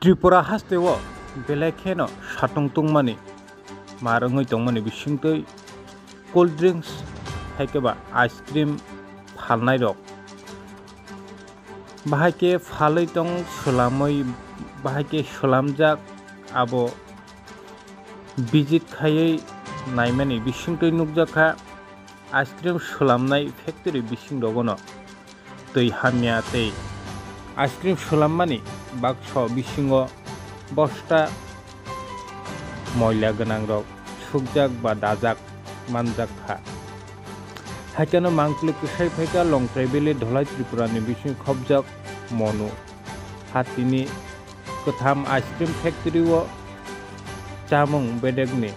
Tripura hastewo belekeno satung tungmani marangoi tongmani bisingtoi cold drinks haikeba ice cream phalnai rok bahai phaloi tong sulamoi bahai sulamjak abo visit khaiei naimani bisingtoi nukjakha ice cream sulamnai factory bising rogono tei hamya tei ice cream sulammani bakso bisingo bosta moila ganang rok sukjak ba dajak manjakha haikano mangkli kusai phaika long travel dholai Tripura ni bising khobjak monu hatini kotham ice cream factory o chamung bedegni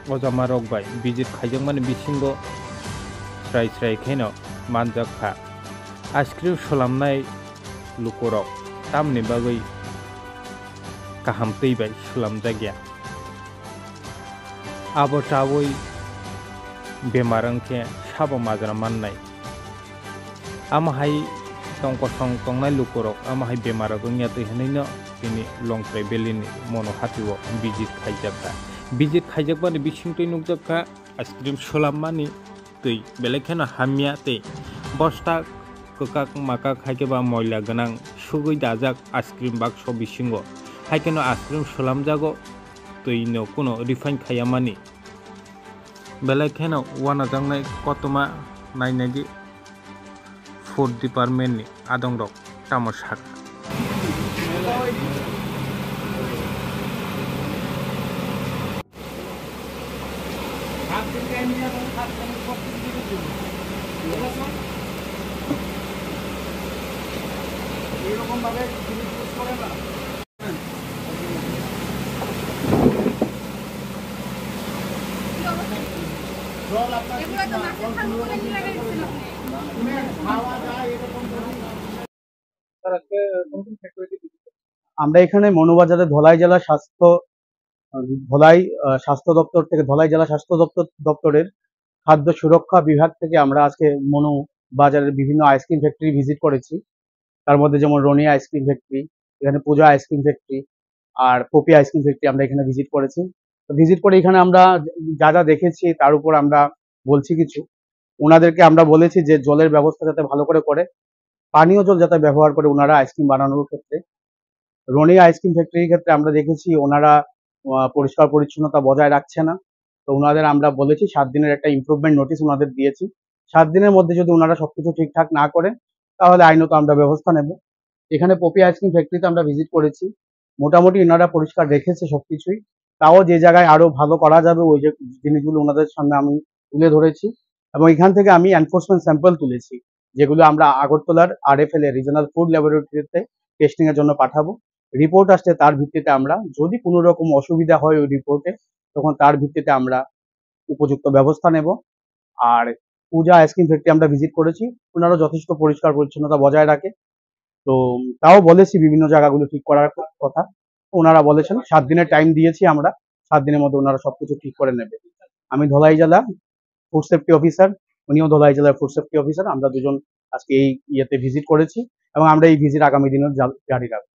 ojama rok bai visit khaijakmani bisingo srai kheno manjakha ice cream sulamnai lukorok tamni bagoi kaham teibai sulamjagya abo tawoi bemar angkhe sabo majra mannai amahai tongkosong tongnai lukorok amahai bemar ognya tei hinaino tini long travel ni mono hatiwo visit khaijakmani bisingtoi nukjakha ice cream sulammani tei belekheno hamya tei bosta kokak makak haikeba moila ganang sugoi dajak ice cream bakso bisingo haikeno ice cream sulamjago toino kono refine khayamani belekheno wana jangnai kotoma nainagi food department ni adong rok tamo saka এরকম ভাবে জিনিস use করে না আমরা এখানে মনুবাজারে ধলাই জেলা স্বাস্থ্য দপ্তর থেকে ধলাই জেলা স্বাস্থ্য দপ্তরের খাদ্য সুরক্ষা বিভাগ থেকে আমরা আজকে মনু বাজারের বিভিন্ন আইসক্রিম ফ্যাক্টরি ভিজিট করেছি। তার মধ্যে যেমন রনি আইসক্রিম ফ্যাক্টরি, এখানে পূজা আইসক্রিম ফ্যাক্টরি আর পপি আইসক্রিম ফ্যাক্টরি আমরা এখানে ভিজিট করেছি। ভিজিট করে এখানে আমরা যা দেখেছি তার উপর আমরা বলছি কিছু। ওনাদেরকে আমরা বলেছি যে জলের ব্যবস্থা যাতে ভালো করে পানীয় জল যাতে ব্যবহার করে ওনারা আইসক্রিম বানানোর ক্ষেত্রে। রনি আইসক্রিম ফ্যাক্টরির ক্ষেত্রে আমরা দেখেছি ওনারা পরিষ্কার পরিচ্ছন্নতা বজায় রাখছে না। তো ওনাদের আমরা বলেছি 7 দিনের একটা ইমপ্রুভমেন্ট নোটিশ ওনাদের দিয়েছি। 7 দিনের মধ্যে যদি ওনারা সবকিছু ঠিকঠাক না করে তাহলে আইনত আমরা ব্যবস্থা নেব। এখানে পপি আইসক্রিম ফ্যাক্টরিতে আমরা ভিজিট করেছি, মোটামুটি ওনারা পরিষ্কার রেখেছে সবকিছুই। তাও যে জায়গায় আরো ভালো করা যাবে ওই যে জিনিসগুলো ওনাদের সামনে আমি তুলে ধরেছি এবং এখান থেকে আমি এনফোর্সমেন্ট স্যাম্পল তুলেছি যেগুলো আমরা আগরতলার RFL রিজনাল ফুড ল্যাবরেটরিতে টেস্টিং এর জন্য পাঠাবো। রিপোর্ট আসছে তার ভিত্তিতে আমরা যদি কোনো রকম অসুবিধা হয় ওই রিপোর্টে তখন তার ভিত্তিতে আমরা উপযুক্ত ব্যবস্থা নেব। আর পূজা আইসক্রিম ফ্যাক্টরি আমরা ভিজিট করেছি, ওনারা যথেষ্ট পরিষ্কার পরিচ্ছন্নতা বজায় রাখে। তো তাও বলেছি বিভিন্ন জায়গাগুলো ঠিক করার কথা, ওনারা বলেছেন 7 দিনের টাইম দিয়েছি আমরা, 7 দিনের মধ্যে ওনারা সবকিছু ঠিক করে নেবে। আমি ধলাই জেলা ফুড সেফটি অফিসার, উনিও ধলাই জেলার ফুড সেফটি অফিসার, আমরা দুজন আজকে এই ইয়েতে ভিজিট করেছি এবং আমরা এই ভিজিট আগামী দিনেও জারি রাখবো।